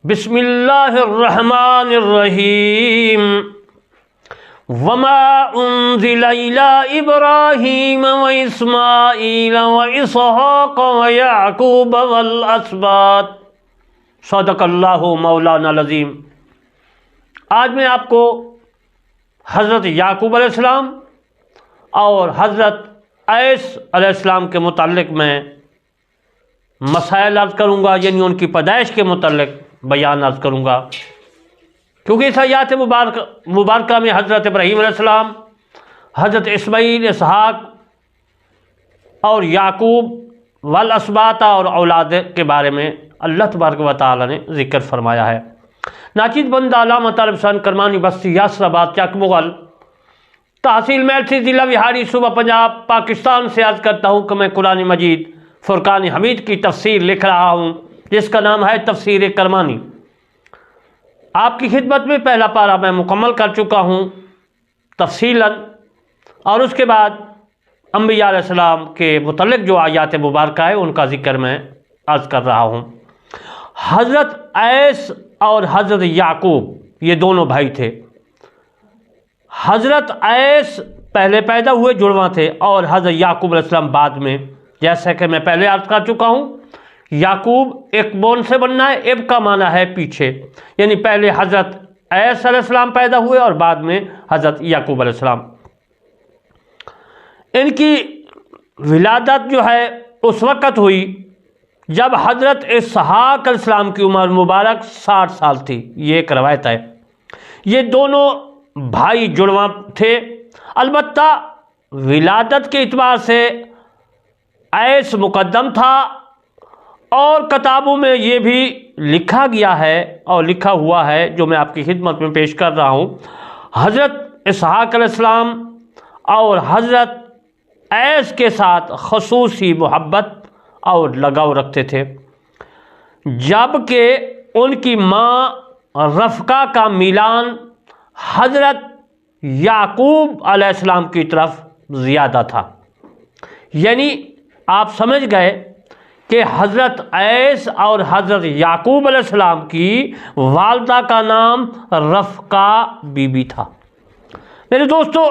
بسم اللہ الرحمن الرحیم وما انزل الى ابراہیم واسماعیل واسحاق ویعقوب والاسباط۔ صدق اللہ مولانا العظیم۔ آج میں آپ کو حضرت یعقوب علیہ السلام اور حضرت عیسی علیہ السلام کے متعلق میں مسائل عرض کروں گا، یعنی ان کی پیدائش کے متعلق بیان عرض کروں گا، کیونکہ اس آیات مبارکہ میں حضرت ابراہیم علیہ السلام، حضرت اسماعیل، اسحاق اور یعقوب والاسباط اور اولاد کے بارے میں اللہ تبارک و تعالی نے ذکر فرمایا ہے۔ ناچیز بندہ علامہ طالب حسین کرمانی بستی یاسر آباد چک مغل تحصیل میلسی ضلع وہاڑی صوبہ پنجاب پاکستان سے عرض کرتا ہوں کہ میں قرآن مجید فرقان حمید کی تفسیر لکھ رہا ہوں، جس کا نام ہے تفسیر کرمانی۔ آپ کی خدمت میں پہلا پارہ میں مکمل کر چکا ہوں تفصیلاً، اور اس کے بعد انبیاء علیہ السلام کے متعلق جو آیات مبارکہ ہے ان کا ذکر میں عرض کر رہا ہوں۔ حضرت عیسی اور حضرت یعقوب یہ دونوں بھائی تھے۔ حضرت عیسی پہلے پیدا ہوئے جڑواں تھے اور حضرت یعقوب علیہ السلام بعد میں، جیسا کہ میں پہلے عرض کر چکا ہوں۔ یعقوب ایک بون سے بننا ہے، اب کا معنی ہے پیچھے، یعنی پہلے حضرت عیسی علیہ السلام پیدا ہوئے اور بعد میں حضرت یعقوب علیہ السلام۔ ان کی ولادت جو ہے اس وقت ہوئی جب حضرت اسحاق علیہ السلام کی عمر مبارک 60 سال تھی، یہ ایک روایت ہے۔ یہ دونوں بھائی جڑواں تھے، البتہ ولادت کے اعتبار سے عیسی مقدم تھا، اور کتابوں میں یہ بھی لکھا گیا ہے اور لکھا ہوا ہے جو میں آپ کی خدمت میں پیش کر رہا ہوں۔ حضرت اسحاق علیہ السلام اور حضرت عیسی کے ساتھ خصوصی محبت اور لگاؤ رکھتے تھے، جبکہ ان کی ماں رفقہ کا میلان حضرت یعقوب علیہ السلام کی طرف زیادہ تھا۔ یعنی آپ سمجھ گئے کہ حضرت عیسی اور حضرت یعقوب علیہ السلام کی والدہ کا نام رفقہ بی بی تھا۔ میرے دوستو،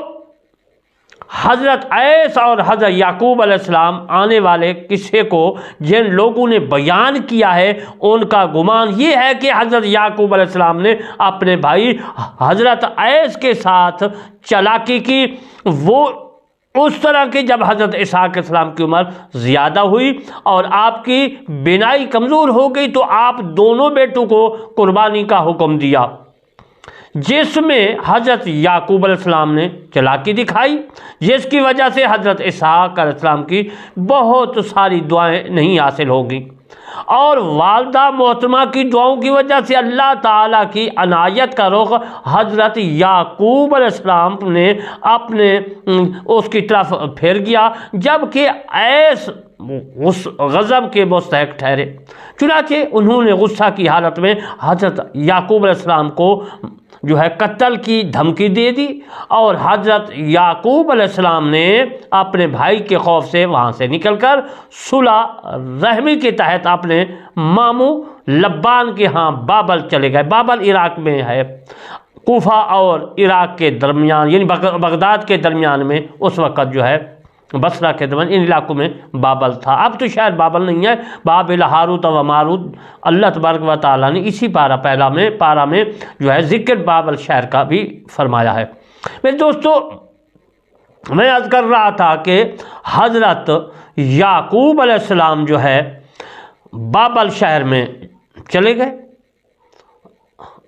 حضرت عیسی اور حضرت یعقوب علیہ السلام آنے والے قصے کو جن لوگوں نے بیان کیا ہے ان کا گمان یہ ہے کہ حضرت یعقوب علیہ السلام نے اپنے بھائی حضرت عیسی کے ساتھ چالاکی کی، وہ اس طرح کی جب حضرت اسحاق علیہ السلام کی عمر زیادہ ہوئی اور آپ کی بینائی کمزور ہو گئی تو آپ دونوں بیٹوں کو قربانی کا حکم دیا، جس میں حضرت یعقوب علیہ السلام نے چالاکی دکھائی، جس کی وجہ سے حضرت اسحاق علیہ السلام کی بہت ساری دعائیں نہیں حاصل ہوگی، اور والدہ محترمہ کی دعاؤں کی وجہ سے اللہ تعالیٰ کی عنایت کا رخ حضرت یعقوب علیہ السلام نے اپنے اس کی طرف پھیر گیا، جبکہ عیسی غضب کے مستحق ٹھہرے۔ چنانچہ انہوں نے غصہ کی حالت میں حضرت یعقوب علیہ السلام کو جو ہے قتل کی دھمکی دے دی، اور حضرت یعقوب علیہ السلام نے اپنے بھائی کے خوف سے وہاں سے نکل کر صلح رحمی کے تحت اپنے ماموں لبان کے ہاں بابل چلے گئے۔ بابل عراق میں ہے، کوفہ اور عراق کے درمیان، یعنی بغداد کے درمیان میں اس وقت جو ہے بصرہ کے درمیان ان علاقوں میں بابل تھا۔ اب تو شاید بابل نہیں ہے، بابل ہاروت و ماروت۔ اللہ تبارک و تعالیٰ نے اسی پارہ میں جو ہے ذکر بابل شہر کا بھی فرمایا ہے۔ میرے دوستو، میں عرض کر رہا تھا کہ حضرت یعقوب علیہ السلام جو ہے بابل شہر میں چلے گئے،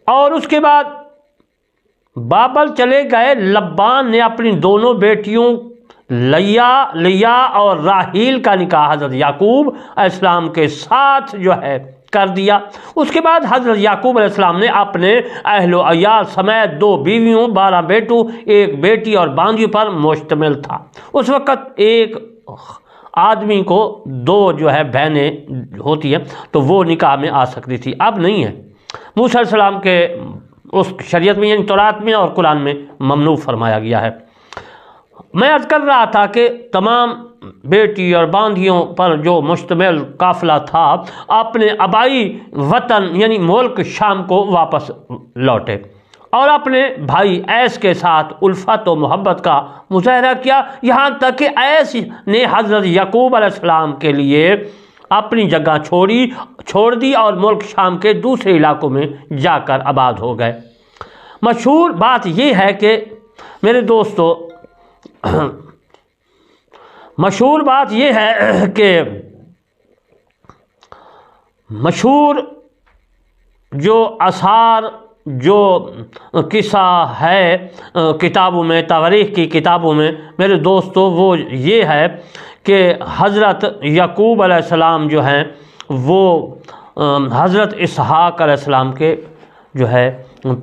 اور اس کے بعد بابل چلے گئے۔ لبان نے اپنی دونوں بیٹیوں لیا اور راحیل کا نکاح حضرت یعقوب علیہ السلام کے ساتھ جو ہے کر دیا۔ اس کے بعد حضرت یعقوب علیہ السلام نے اپنے اہل و عیال سمیت 2 بیویوں، 12 بیٹوں، 1 بیٹی اور باندیوں پر مشتمل تھا۔ اس وقت ایک آدمی کو 2 جو ہے بہنیں ہوتی ہیں تو وہ نکاح میں آ سکتی تھی، اب نہیں ہے۔ موسیٰ علیہ السلام کے اس شریعت میں، یعنی تورات میں اور قرآن میں ممنوع فرمایا گیا ہے۔ میں عرض کر رہا تھا کہ تمام بیٹی اور باندیوں پر جو مشتمل قافلہ تھا اپنے آبائی وطن یعنی ملک شام کو واپس لوٹے اور اپنے بھائی ایس کے ساتھ الفت و محبت کا مظاہرہ کیا، یہاں تک کہ ایس نے حضرت یعقوب علیہ السلام کے لیے اپنی جگہ چھوڑ دی اور ملک شام کے دوسرے علاقوں میں جا کر آباد ہو گئے۔ مشہور بات یہ ہے کہ میرے دوستو، مشہور بات یہ ہے کہ مشہور جو آثار جو قصہ ہے کتابوں میں، تاریخ کی کتابوں میں میرے دوستو، وہ یہ ہے کہ حضرت یعقوب علیہ السلام جو ہیں وہ حضرت اسحاق علیہ السلام کے جو ہے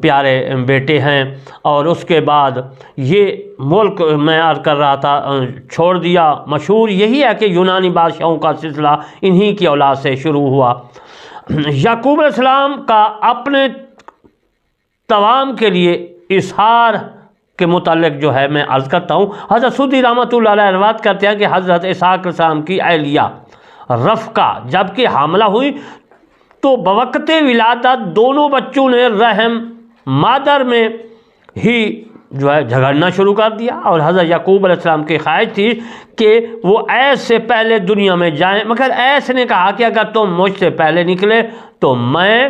پیارے بیٹے ہیں، اور اس کے بعد یہ ملک میں عرض کر رہا تھا چھوڑ دیا۔ مشہور یہی ہے کہ یونانی بادشاہوں کا سلسلہ انہی کی اولاد سے شروع ہوا۔ یعقوب علیہ السلام کا اپنے توام کے لیے اظہار کے متعلق جو ہے میں عرض کرتا ہوں، حضرت سودی رحمۃ اللہ علیہ روایت کرتے ہیں کہ حضرت اسحاق علیہ السلام کی اہلیہ رفقہ جب کہ حاملہ ہوئی تو بوقت ولادت دونوں بچوں نے رحم مادر میں ہی جو ہے جھگڑنا شروع کر دیا، اور حضرت یعقوب علیہ السلام کی خواہش تھی کہ وہ ایس سے پہلے دنیا میں جائیں، مگر ایس نے کہا کہ اگر تم مجھ سے پہلے نکلے تو میں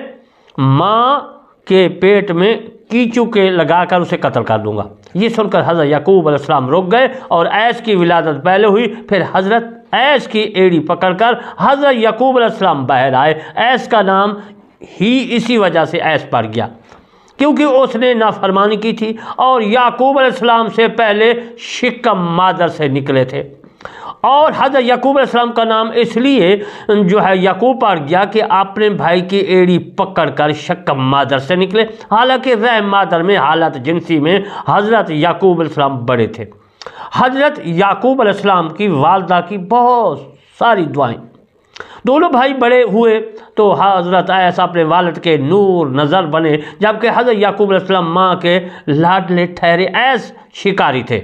ماں کے پیٹ میں کیچو کے لگا کر اسے قتل کر دوں گا۔ یہ سن کر حضرت یعقوب علیہ السلام رک گئے اور ایس کی ولادت پہلے ہوئی، پھر حضرت ایس کی ایڑی پکڑ کر حضرت یعقوب علیہ السلام باہر آئے۔ ایس کا نام ہی اسی وجہ سے ایس پڑ گیا کیونکہ اس نے نافرمانی کی تھی اور یعقوب علیہ السلام سے پہلے شکم مادر سے نکلے تھے، اور حضرت یعقوب علیہ السلام کا نام اس لیے جو ہے یعقوب پڑ گیا کہ اپنے بھائی کی ایڑی پکڑ کر شکم مادر سے نکلے، حالانکہ رحم مادر میں حالت جنسی میں حضرت یعقوب علیہ السلام بڑے تھے۔ حضرت یعقوب علیہ السلام کی والدہ کی بہت ساری دعائیں، دونوں بھائی بڑے ہوئے تو حضرت ایس اپنے والد کے نور نظر بنے، جبکہ حضرت یعقوب علیہ السلام ماں کے لاڈلے ٹھہرے۔ ایس شکاری تھے۔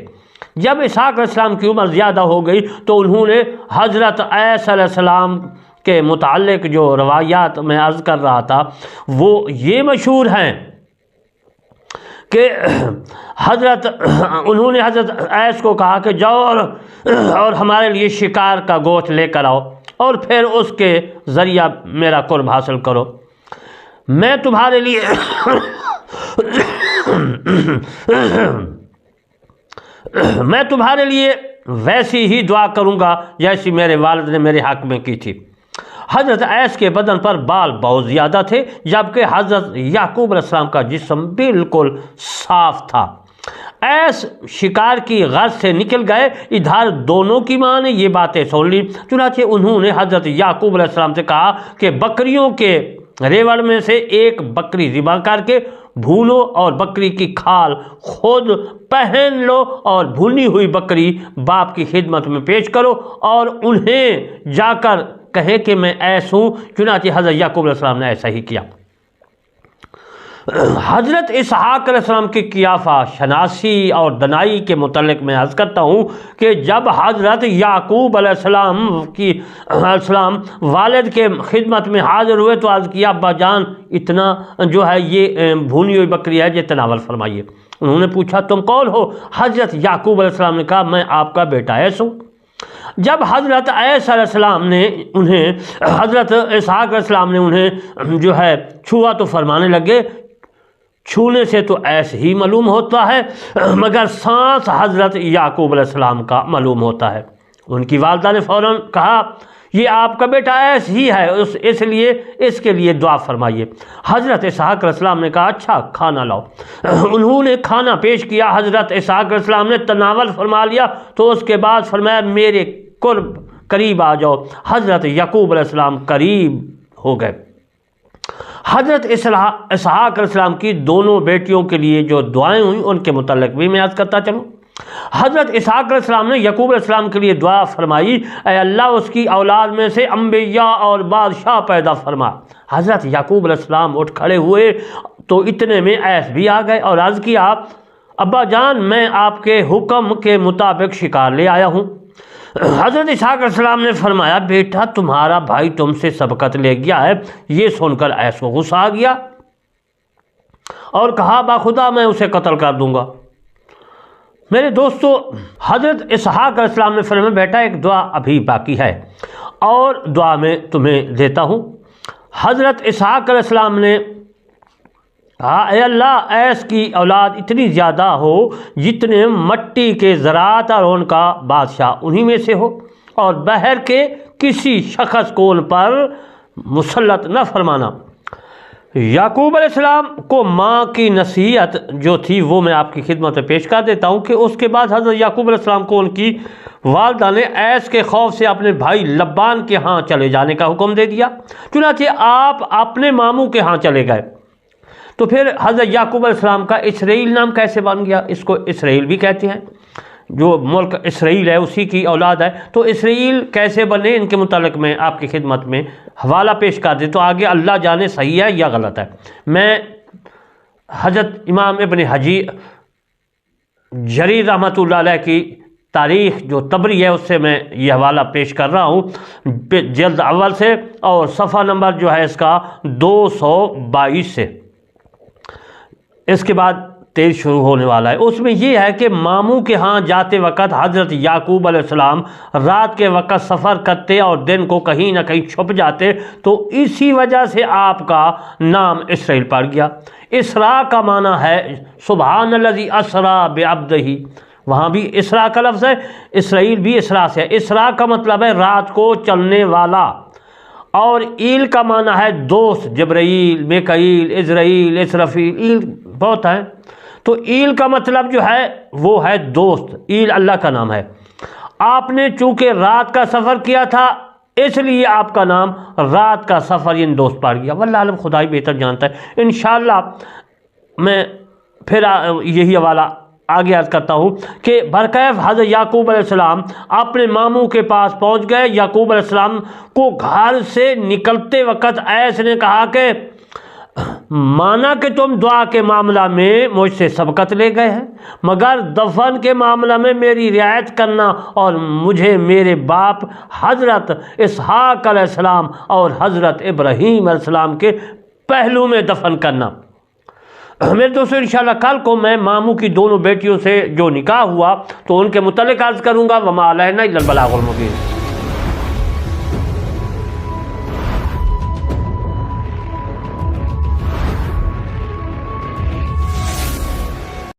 جب اسحاق علیہ السلام کی عمر زیادہ ہو گئی تو انہوں نے حضرت ایس علیہ السلام کے متعلق جو روایات میں عرض کر رہا تھا وہ یہ مشہور ہیں کہ انہوں نے حضرت ایس کو کہا کہ جاؤ اور ہمارے لیے شکار کا گوشت لے کر آؤ اور پھر اس کے ذریعہ میرا قرب حاصل کرو، میں تمہارے لیے میں تمہارے لیے ویسی ہی دعا کروں گا جیسی میرے والد نے میرے حق میں کی تھی۔ حضرت ایس کے بدن پر بال بہت زیادہ تھے جبکہ حضرت یعقوب علیہ السلام کا جسم بالکل صاف تھا۔ ایس شکار کی غرض سے نکل گئے، ادھر دونوں کی ماں نے یہ باتیں سن لی، چنانچہ انہوں نے حضرت یعقوب علیہ السلام سے کہا کہ بکریوں کے ریوڑ میں سے ایک بکری ذبح کر کے بھونو اور بکری کی کھال خود پہن لو اور بھونی ہوئی بکری باپ کی خدمت میں پیش کرو اور انہیں جا کر کہے کہ میں ایس ہوں۔ چنانچہ حضرت یعقوب علیہ السلام نے ایسا ہی کیا۔ حضرت اسحاق علیہ السلام کی قیافہ شناسی اور دنائی کے متعلق میں عرض کرتا ہوں کہ جب حضرت یعقوب علیہ السلام والد کے خدمت میں حاضر ہوئے تو عرض کیا ابا جان اتنا جو ہے یہ بھونی ہوئی بکری ہے یہ تناول فرمائیے۔ انہوں نے پوچھا تم کون ہو؟ حضرت یعقوب علیہ السلام نے کہا میں آپ کا بیٹا ایس ہوں۔ جب حضرت ایس علیہ السلام نے حضرت اسحاق علیہ السلام نے انہیں جو ہے چھوا تو فرمانے لگے چھونے سے تو ایس ہی معلوم ہوتا ہے مگر سانس حضرت یعقوب علیہ السلام کا معلوم ہوتا ہے۔ ان کی والدہ نے فوراً کہا یہ آپ کا بیٹا ایس ہی ہے، اس لیے اس کے لیے دعا فرمائیے۔ حضرت اسحاق علیہ السلام نے کہا اچھا کھانا لاؤ۔ انہوں نے کھانا پیش کیا، حضرت اسحاق علیہ السلام نے تناول فرما لیا تو اس کے بعد فرمایا میرے قریب آ جاؤ۔ حضرت یعقوب علیہ السلام قریب ہو گئے۔ حضرت اسحاق علیہ السلام کی دونوں بیٹیوں کے لیے جو دعائیں ہوئیں ان کے متعلق بھی میں عرض کرتا چلوں۔ حضرت اسحاق علیہ السلام نے یعقوب علیہ السلام کے لیے دعا فرمائی اے اللہ اس کی اولاد میں سے انبیاء اور بادشاہ پیدا فرما۔ حضرت یعقوب علیہ السلام اٹھ کھڑے ہوئے تو اتنے میں ایس بھی آ گئے اور عرض کیا ابا جان میں آپ کے حکم کے مطابق شکار لے آیا ہوں۔ حضرت اسحاق علیہ السلام نے فرمایا بیٹا تمہارا بھائی تم سے سبقت لے گیا ہے۔ یہ سن کر ایس کو غصہ آ گیا اور کہا باخدا میں اسے قتل کر دوں گا۔ میرے دوستو، حضرت اسحاق علیہ السلام نے فرمایا بیٹا ایک دعا ابھی باقی ہے اور دعا میں تمہیں دیتا ہوں۔ حضرت اسحاق علیہ السلام نے کہا اے اللہ ایس کی اولاد اتنی زیادہ ہو جتنے مٹی کے ذرات اور ان کا بادشاہ انہی میں سے ہو، اور بحر کے کسی شخص کو ان پر مسلط نہ فرمانا۔ یعقوب علیہ السلام کو ماں کی نصیحت جو تھی وہ میں آپ کی خدمت میں پیش کر دیتا ہوں کہ اس کے بعد حضرت یعقوب علیہ السلام کو ان کی والدہ نے ایس کے خوف سے اپنے بھائی لبان کے ہاں چلے جانے کا حکم دے دیا، چنانچہ آپ اپنے ماموں کے ہاں چلے گئے۔ تو پھر حضرت یعقوب علیہ السلام کا اسرائیل نام کیسے بن گیا؟ اس کو اسرائیل بھی کہتے ہیں، جو ملک اسرائیل ہے اسی کی اولاد ہے۔ تو اسرائیل کیسے بنے ان کے متعلق میں آپ کی خدمت میں حوالہ پیش کر دیں، تو آگے اللہ جانے صحیح ہے یا غلط ہے۔ میں حضرت امام ابن جریر رحمۃ اللہ علیہ کی تاریخ جو طبری ہے اس سے میں یہ حوالہ پیش کر رہا ہوں جلد اول سے، اور صفحہ نمبر جو ہے اس کا 222 سے، اس کے بعد 23 شروع ہونے والا ہے۔ اس میں یہ ہے کہ ماموں کے ہاں جاتے وقت حضرت یعقوب علیہ السلام رات کے وقت سفر کرتے اور دن کو کہیں نہ کہیں چھپ جاتے، تو اسی وجہ سے آپ کا نام اسرائیل پڑ گیا۔ اسراء کا معنی ہے سبحان الذی اسریٰ بعبدہ، وہاں بھی اسراء کا لفظ ہے، اسرائیل بھی اسراء سے ہے۔ اسراء کا مطلب ہے رات کو چلنے والا، اور ایل کا معنی ہے دوست، جبرائیل، میکائیل، عزرائیل، اسرافیل، ایل بہت ہیں۔ تو ایل کا مطلب جو ہے وہ ہے دوست، ایل اللہ کا نام ہے۔ آپ نے چونکہ رات کا سفر کیا تھا اس لیے آپ کا نام رات کا سفر یعنی دوست پڑ گیا۔ واللہ عالم، خدا ہی بہتر جانتا ہے۔ انشاءاللہ میں پھر یہی حوالہ آگے عرض کرتا ہوں کہ برکیف حضرت یعقوب علیہ السلام اپنے ماموں کے پاس پہنچ گئے۔ یعقوب علیہ السلام کو گھر سے نکلتے وقت ایس نے کہا کہ مانا کہ تم دعا کے معاملہ میں مجھ سے سبقت لے گئے ہیں، مگر دفن کے معاملہ میں میری رعایت کرنا اور مجھے میرے باپ حضرت اسحاق علیہ السلام اور حضرت ابراہیم علیہ السلام کے پہلو میں دفن کرنا۔ میرے دوستو انشاءاللہ کل کو میں ماموں کی دونوں بیٹیوں سے جو نکاح ہوا تو ان کے متعلق عرض کروں گا۔ وما علینا الا البلاغ المبین۔